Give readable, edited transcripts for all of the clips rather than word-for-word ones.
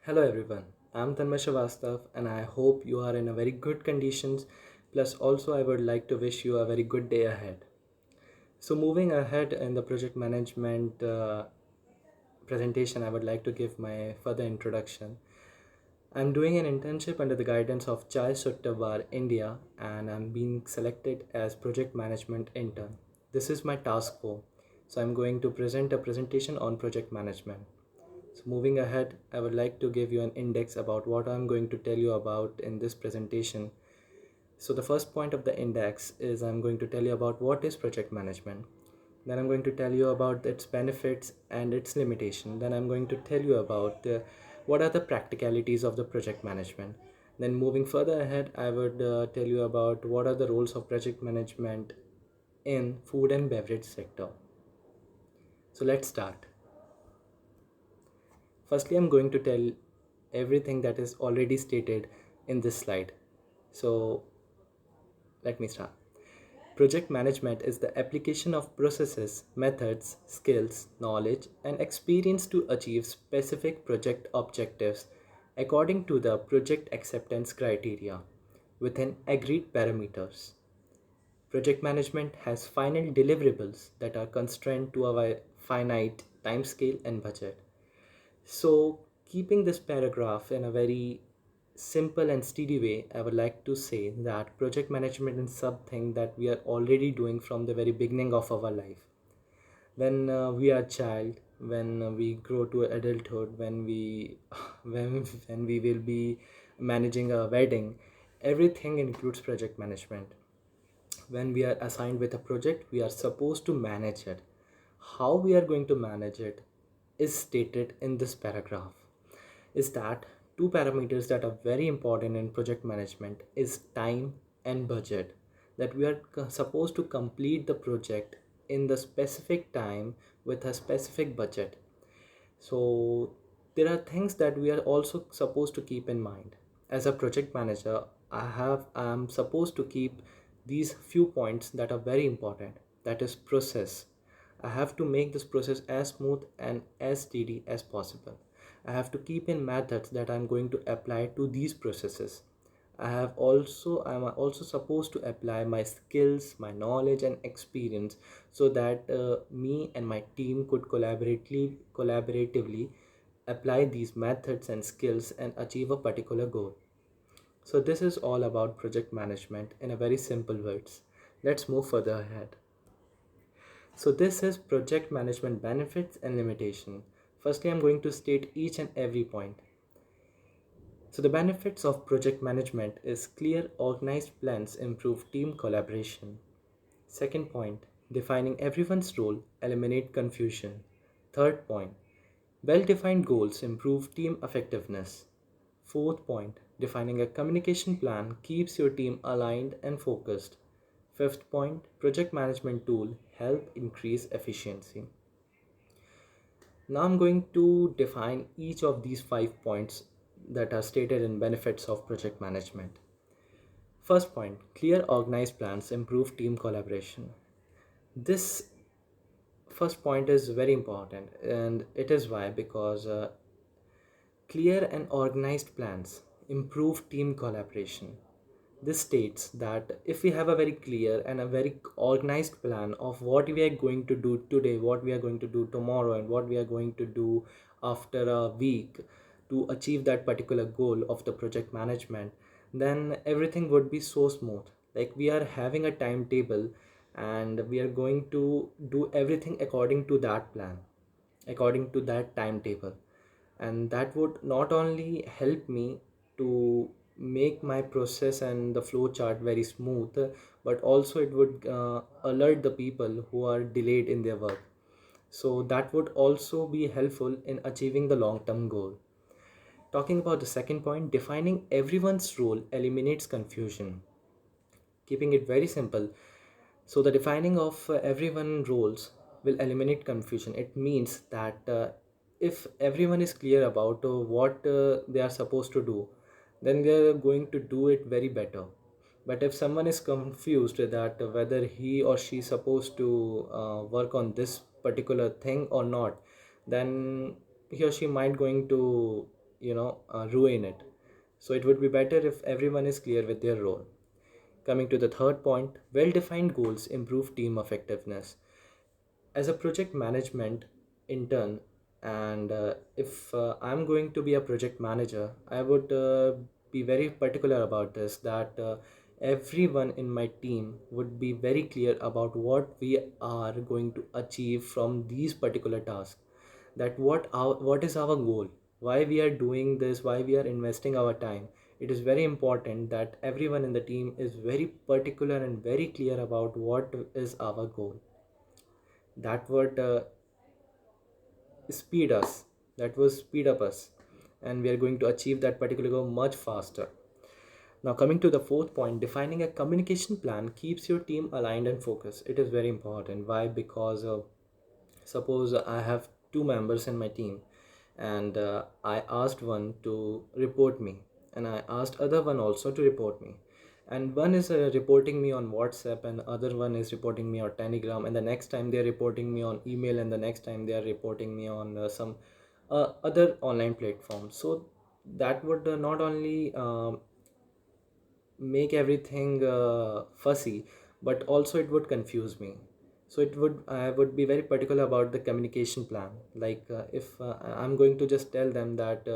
Hello everyone, I'm Tanmay Srivastav and I hope you are in a very good conditions. Plus, also, I would like to wish you a very good day ahead. So, moving ahead in the project management presentation, I would like to give my further introduction. I'm doing an internship under the guidance of Chai Sutta Bar India and I'm being selected as project management intern. This is my task 4. So, I'm going to present a presentation on project management. So moving ahead, I would like to give you an index about what I'm going to tell you about in this presentation. So the first point of the index is I'm going to tell you about what is project management. Then I'm going to tell you about its benefits and its limitation. Then I'm going to tell you about what are the practicalities of the project management. Then moving further ahead, I would tell you about what are the roles of project management in food and beverage sector. So let's start. Firstly, I'm going to tell everything that is already stated in this slide. So let me start. Project management is the application of processes, methods, skills, knowledge, and experience to achieve specific project objectives according to the project acceptance criteria within agreed parameters. Project management has finite deliverables that are constrained to a finite timescale and budget. So, keeping this paragraph in a very simple and steady way, I would like to say that project management is something that we are already doing from the very beginning of our life. When we are a child, when we grow to adulthood, when we when we will be managing a wedding, everything includes project management. When we are assigned with a project, we are supposed to manage it. How we are going to manage it is stated in this paragraph. Is that two parameters that are very important in project management is time and budget, that we are supposed to complete the project in the specific time with a specific budget. So there are things that we are also supposed to keep in mind. As a project manager, I'm supposed to keep these few points that are very important. That is process. I have to make this process as smooth and as steady as possible. I have to keep in methods that I'm going to apply to these processes. I'm also supposed to apply my skills, my knowledge and experience so that me and my team could collaboratively apply these methods and skills and achieve a particular goal. So this is all about project management in a very simple words. Let's move further ahead. So this is project management benefits and limitation. Firstly, I'm going to state each and every point. So the benefits of project management is clear organized plans improve team collaboration. Second point, defining everyone's role eliminate confusion. Third point, well-defined goals improve team effectiveness. Fourth point, defining a communication plan keeps your team aligned and focused. Fifth point, project management tool help increase efficiency. Now I'm going to define each of these 5 points that are stated in benefits of project management. First point, clear organized plans improve team collaboration. This first point is very important and it is why because clear and organized plans improve team collaboration. This states that if we have a very clear and a very organized plan of what we are going to do today, what we are going to do tomorrow, and what we are going to do after a week to achieve that particular goal of the project management, then everything would be so smooth. Like we are having a timetable and we are going to do everything according to that plan, according to that timetable, and that would not only help me to make my process and the flow chart very smooth, but also it would alert the people who are delayed in their work. So that would also be helpful in achieving the long term goal. Talking about the second point, defining everyone's role eliminates confusion. Keeping it very simple, so the defining of everyone roles will eliminate confusion. It means that if everyone is clear about what they are supposed to do, then they are going to do it very better. But if someone is confused that whether he or she is supposed to work on this particular thing or not, then he or she might going to ruin it. So it would be better if everyone is clear with their role. Coming to the third point, well defined goals improve team effectiveness. As a project management intern, and if I'm going to be a project manager, I would be very particular about this, that everyone in my team would be very clear about what we are going to achieve from these particular tasks, that what is our goal, why we are doing this, why we are investing our time. It is very important that everyone in the team is very particular and very clear about what is our goal. That would speed us that will speed up us, and we are going to achieve that particular goal much faster. Now, coming to the fourth point, defining a communication plan keeps your team aligned and focused. It is very important. Why? Because suppose I have two members in my team, and I asked one to report me, and I asked other one also to report me, and one is reporting me on WhatsApp, and other one is reporting me on Telegram, and the next time they are reporting me on email, and the next time they are reporting me on some other online platform. So that would not only make everything fussy, but also it would confuse me. So it would I would be very particular about the communication plan. Like if I'm going to just tell them that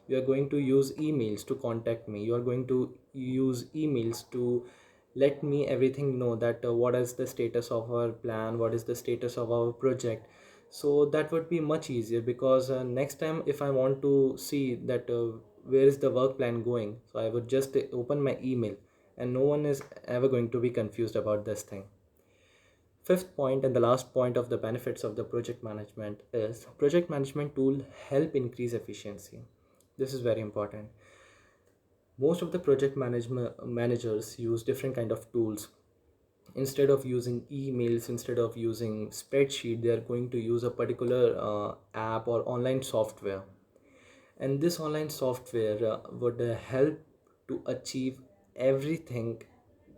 you are going to use emails to contact me, you are going to use emails to let me everything know that what is the status of our plan, what is the status of our project. So that would be much easier, because next time if I want to see that where is the work plan going, so I would just open my email, and no one is ever going to be confused about this thing. Fifth point and the last point of the benefits of the project management is project management tool help increase efficiency. This is very important. Most of the project management managers use different kind of tools. Instead of using emails, instead of using spreadsheet, they are going to use a particular app or online software, and this online software would help to achieve everything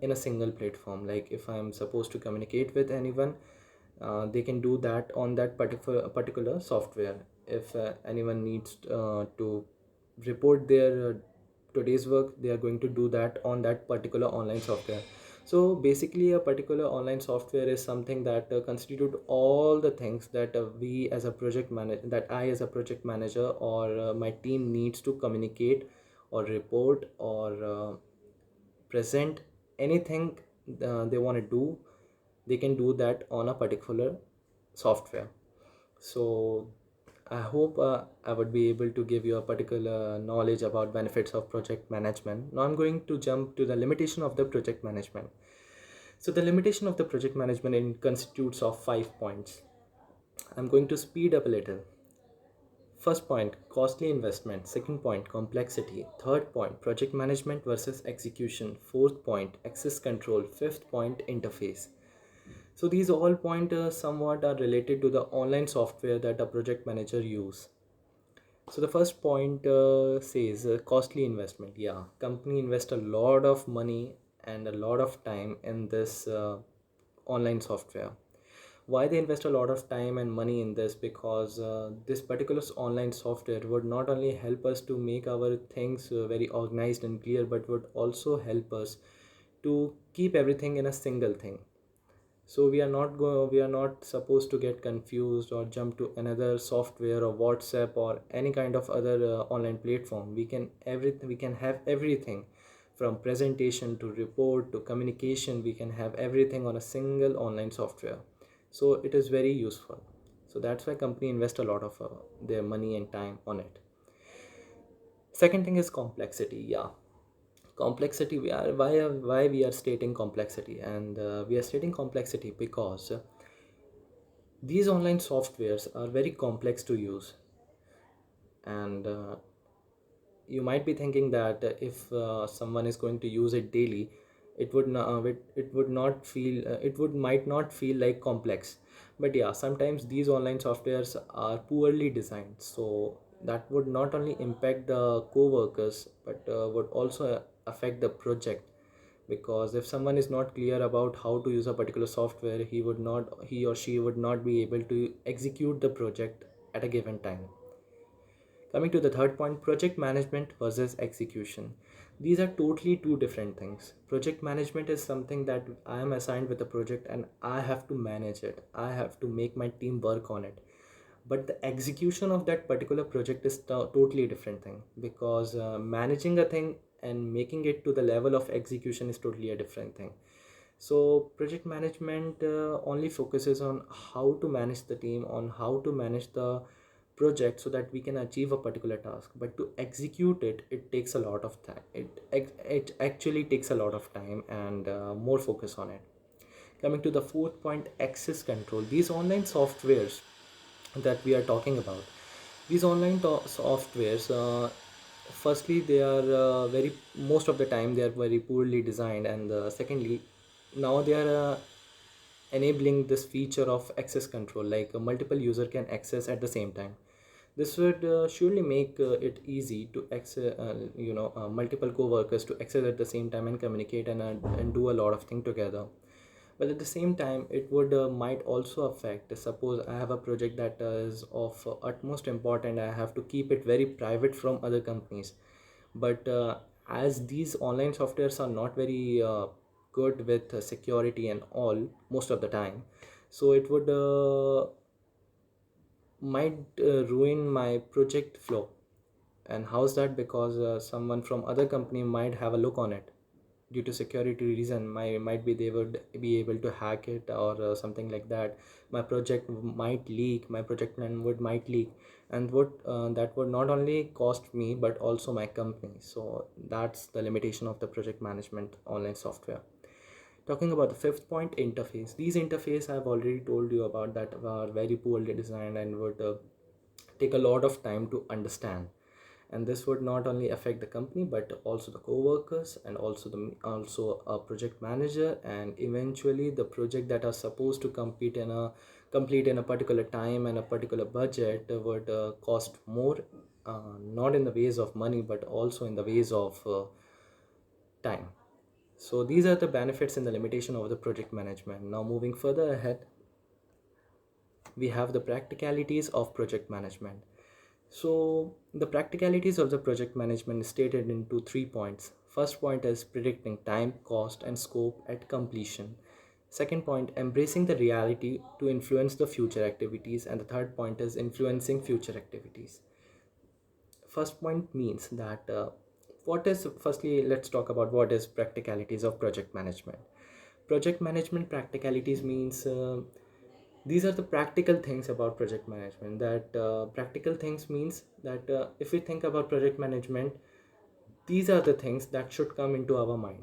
in a single platform. Like if I'm supposed to communicate with anyone, they can do that on that particular software. If anyone needs to report their today's work, they are going to do that on that particular online software. So basically a particular online software is something that constitute all the things that we as a project manager that I as a project manager or my team needs to communicate or report or present anything they want to do. They can do that on a particular software. So I hope I would be able to give you a particular knowledge about benefits of project management. Now I'm going to jump to the limitation of the project management. So the limitation of the project management constitutes of 5 points. I'm going to speed up a little. First point, costly investment. Second point, complexity. Third point, project management versus execution. Fourth point, access control. Fifth point, interface. So these all pointers somewhat are related to the online software that a project manager use. So the first point says costly investment. Yeah, company invest a lot of money and a lot of time in this online software. Why they invest a lot of time and money in this? Because this particular online software would not only help us to make our things very organized and clear, but would also help us to keep everything in a single thing. So we are not supposed to get confused or jump to another software or WhatsApp or any kind of other online platform. We can have everything from presentation to report to communication. We can have everything on a single online software. So it is very useful. So that's why company invest a lot of their money and time on it. Second thing is complexity. Yeah, complexity. Why we are stating complexity, and we are stating complexity because these online softwares are very complex to use. And you might be thinking that if someone is going to use it daily, it would not feel it would might not feel like complex. But yeah, sometimes these online softwares are poorly designed, so that would not only impact the co-workers, but would also affect the project. Because if someone is not clear about how to use a particular software, he or she would not be able to execute the project at a given time. Coming to the third point, project management versus execution. These are totally two different things. Project management is something that I am assigned with a project and I have to manage it. I have to make my team work on it. But the execution of that particular project is totally different thing, because managing a thing and making it to the level of execution is totally a different thing. So project management only focuses on how to manage the team, on how to manage the project so that we can achieve a particular task. But to execute it, it takes a lot of time. It actually takes a lot of time and more focus on it. Coming to the fourth point, access control. These online softwares that we are talking about, these online softwares, firstly they are very, most of the time they are very poorly designed, and secondly, now they are enabling this feature of access control, like a multiple user can access at the same time. This would surely make it easy to access, multiple co-workers to access at the same time and communicate and do a lot of things together. But at the same time, it would might also affect, suppose I have a project that is of utmost important, I have to keep it very private from other companies. But as these online softwares are not very good with security and all most of the time, so it would might ruin my project flow. And how's that? Because someone from other company might have a look on it. Due to security reason, might be they would be able to hack it or something like that. My project might leak, my project plan would might leak, and would that would not only cost me but also my company. So that's the limitation of the project management online software. Talking about the fifth point, interface. These interface I've already told you about, that are very poorly designed and would take a lot of time to understand. And this would not only affect the company but also the co-workers, and also a project manager, and eventually the project that are supposed to complete in a particular time and a particular budget would cost more, not in the ways of money but also in the ways of time. So these are the benefits and the limitation of the project management. Now moving further ahead, we have the practicalities of project management. So the practicalities of the project management is stated into 3 points. First point is predicting time, cost, and scope at completion. Second point, embracing the reality to influence the future activities. And the third point is influencing future activities. First point means that what is, firstly, let's talk about what is practicalities of project management. Project management practicalities means these are the practical things about project management. That practical things means that if we think about project management, these are the things that should come into our mind.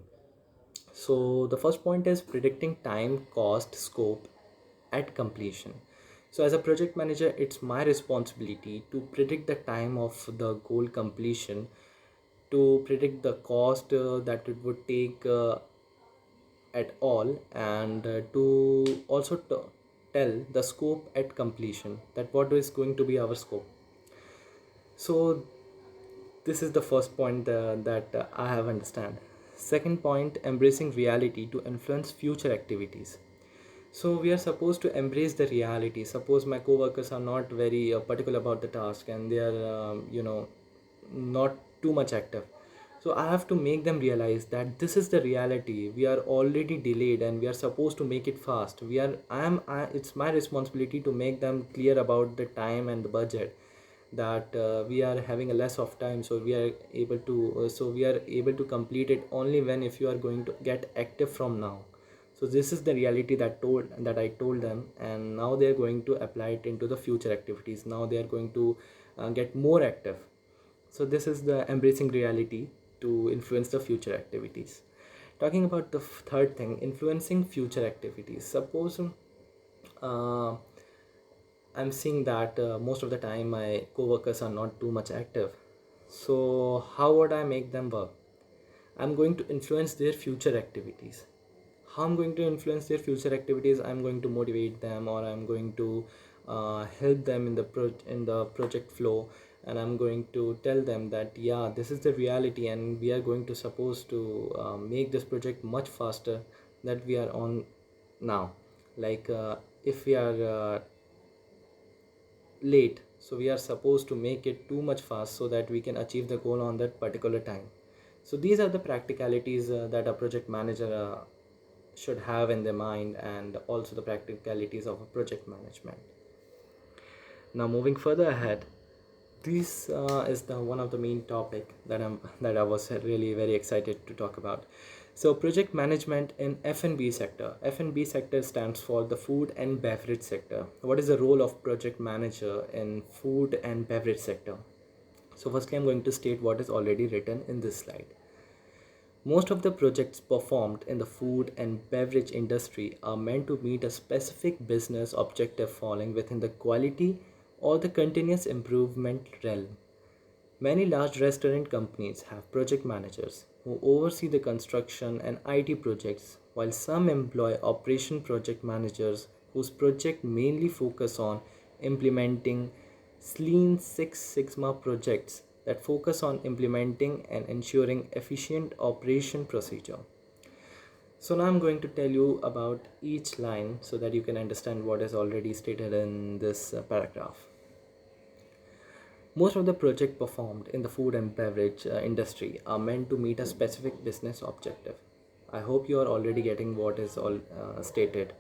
So the first point is predicting time, cost, scope at completion. So as a project manager, it's my responsibility to predict the time of the goal completion, to predict the cost that it would take at all, and to also tell the scope at completion, that what is going to be our scope. So this is the first point that I have understand. Second point, embracing reality to influence future activities. So we are supposed to embrace the reality. Suppose my co-workers are not very particular about the task, and they are not too much active. So I have to make them realize that this is the reality. We are already delayed and we are supposed to make it fast. It's my responsibility to make them clear about the time and the budget, that we are having a less of time, so we are able to complete it only when if you are going to get active from now. So this is the reality that I told them, and now they are going to apply it into the future activities. Now they are going to get more active. So this is the embracing reality to influence the future activities. Talking about the third thing, influencing future activities. Suppose uh, I'm seeing that most of the time my coworkers are not too much active. So how would I make them work? I'm going to influence their future activities. How I'm going to influence their future activities? I'm going to motivate them, or I'm going to help them in the project flow, and I'm going to tell them that yeah, this is the reality, and we are going to suppose to make this project much faster that we are on now. Like if we are late So we are supposed to make it too much fast so that we can achieve the goal on that particular time. So these are the practicalities that a project manager should have in their mind, and also the practicalities of a project management. Now moving further ahead, this is the one of the main topic that I was really very excited to talk about. So project management in F&B sector. F&B sector stands for the food and beverage sector. What is the role of project manager in food and beverage sector? So firstly, I'm going to state what is already written in this slide. Most of the projects performed in the food and beverage industry are meant to meet a specific business objective falling within the quality or the continuous improvement realm. Many large restaurant companies have project managers who oversee the construction and IT projects, while some employ operation project managers whose project mainly focus on implementing Lean Six Sigma projects that focus on implementing and ensuring efficient operation procedure. So now I'm going to tell you about each line so that you can understand what is already stated in this paragraph. Most of the projects performed in the food and beverage industry are meant to meet a specific business objective. I hope you are already getting what is all stated.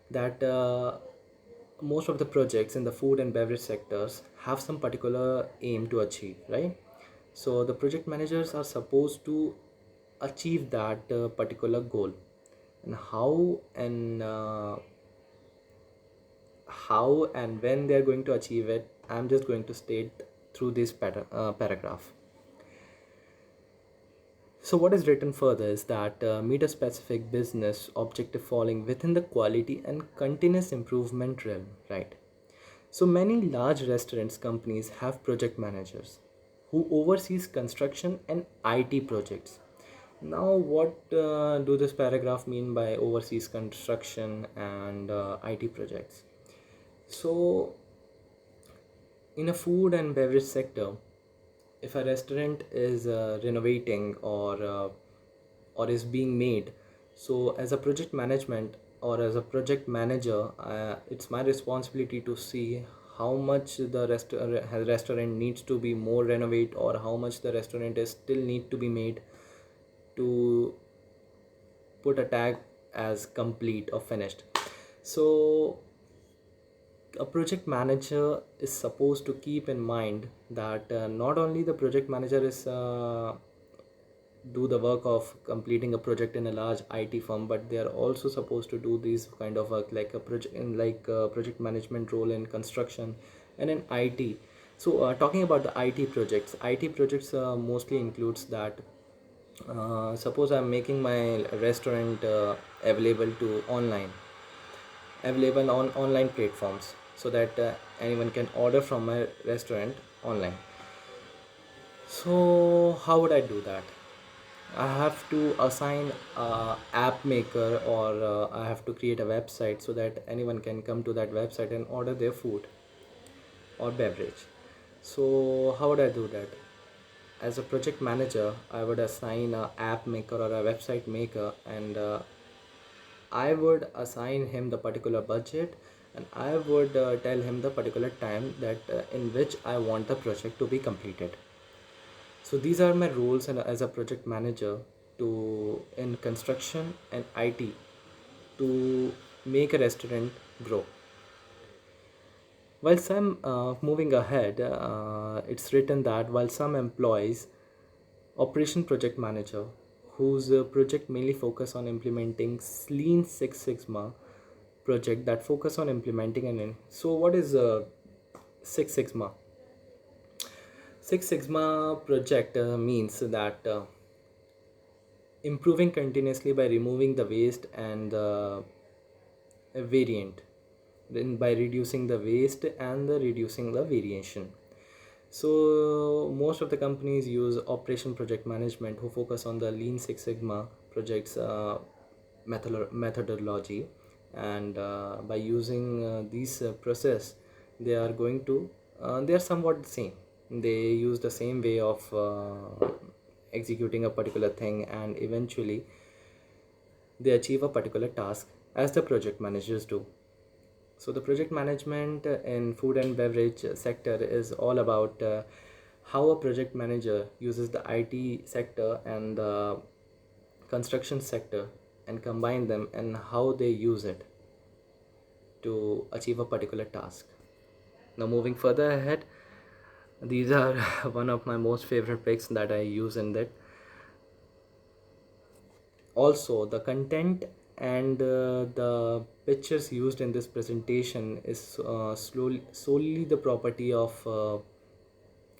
That most of the projects in the food and beverage sectors have some particular aim to achieve, right? So the project managers are supposed to achieve that particular goal, and how and when they are going to achieve it, I'm just going to state through this paragraph. So what is written further is that meet a specific business objective falling within the quality and continuous improvement realm, right? So many large restaurants companies have project managers who oversees construction and IT projects. Now, what do this paragraph mean by overseas construction and IT projects? So, in a food and beverage sector, if a restaurant is renovating or is being made, so as a project management or as a project manager, it's my responsibility to see how much the restaurant needs to be more renovate, or how much the restaurant is still need to be made to put a tag as complete or finished. So a project manager is supposed to keep in mind that not only the project manager is do the work of completing a project in a large IT firm, but they are also supposed to do these kind of work like a project in like project management role in construction and in IT. So talking about the IT projects mostly includes that suppose I'm making my restaurant available to online available on online platforms so that anyone can order from my restaurant online. So how would I do that? I have to assign a app maker, or I have to create a website so that anyone can come to that website and order their food or beverage. So how would I do that? As a project manager, I would assign a app maker or a website maker, and I would assign him the particular budget, and I would tell him the particular time that in which I want the project to be completed. So these are my roles and as a project manager to in construction and IT to make a restaurant grow. While some moving ahead, it's written that while some employees operation project manager whose project mainly focus on implementing Lean Six Sigma project that focus on implementing so what is Six Sigma? Six Sigma project means that improving continuously by removing the waste and the variant, then by reducing the waste and the reducing the variation. So most of the companies use operation project management who focus on the Lean Six Sigma projects methodology, and by using these process, they are going to they are somewhat the same. They use the same way of executing a particular thing, and eventually they achieve a particular task as the project managers do. So the project management in food and beverage sector is all about how a project manager uses the IT sector and the construction sector and combine them, and how they use it to achieve a particular task. Now moving further ahead, these are one of my most favorite picks that I use in that. Also, the content and the pictures used in this presentation is solely the property of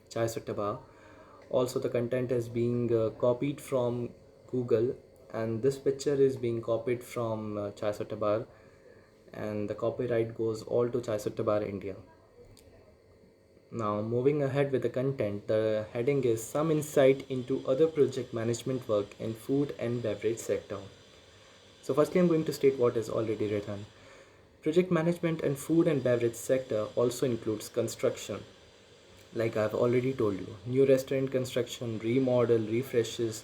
Chai Suttaba. Also, the content is being copied from Google, and this picture is being copied from Chai Suttabar, and the copyright goes all to Chai Suttabar India. Now, moving ahead with the content, the heading is Some Insight into Other Project Management Work in Food and Beverage Sector. So, firstly, I'm going to state what is already written. Project management and food and beverage sector also includes construction, like I've already told you, new restaurant construction, remodel, refreshes,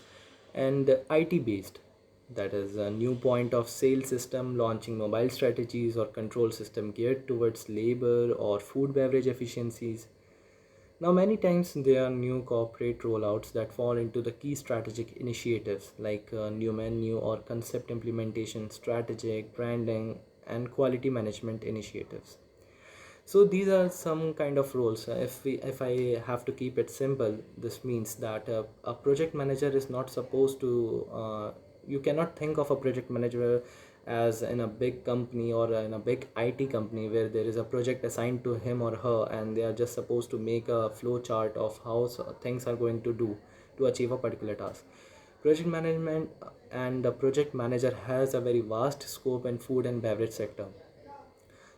and IT based. That is a new point of sale system, launching mobile strategies or control system geared towards labor or food beverage efficiencies. Now, many times there are new corporate rollouts that fall into the key strategic initiatives like new menu or concept implementation, strategic branding, and quality management initiatives. So these are some kind of roles. If I have to keep it simple, this means that a project manager is not supposed to. You cannot think of a project manager as in a big company or in a big IT company where there is a project assigned to him or her, and they are just supposed to make a flow chart of how things are going to do to achieve a particular task. Project management and the project manager has a very vast scope in food and beverage sector.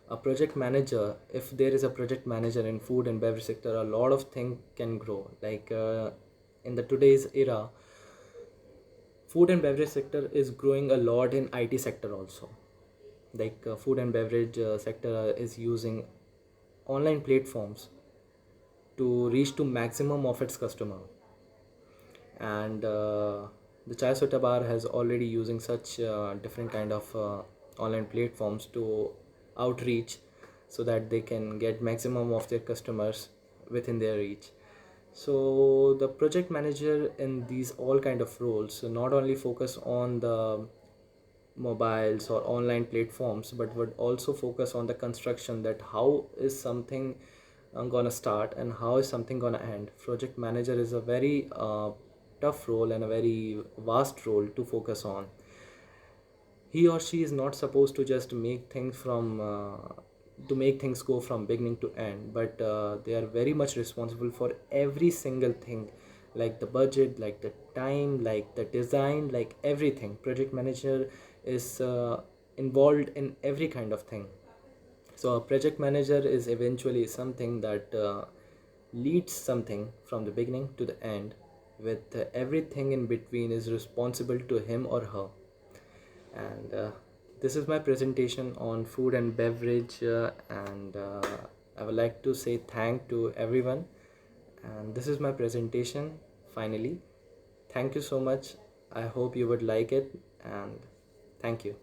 A project manager, if there is a project manager in food and beverage sector, a lot of things can grow. Like in the today's era, food and beverage sector is growing a lot in IT sector also. Like food and beverage sector is using online platforms to reach to maximum of its customer, and the Chai Sota Bar has already using such different kind of online platforms to outreach so that they can get maximum of their customers within their reach. So the project manager in these all kind of roles not only focus on the mobiles or online platforms, but would also focus on the construction, that how is something gonna start and how is something gonna end. Project manager is a very tough role and a very vast role to focus on. He or she is not supposed to just make things from to make things go from beginning to end, but they are very much responsible for every single thing, like the budget, like the time, like the design, like everything. Project manager is involved in every kind of thing. So a project manager is eventually something that leads something from the beginning to the end, with everything in between is responsible to him or her. And this is my presentation on food and beverage, and I would like to say thank to everyone. And this is my presentation finally. Thank you so much. I hope you would like it, and thank you.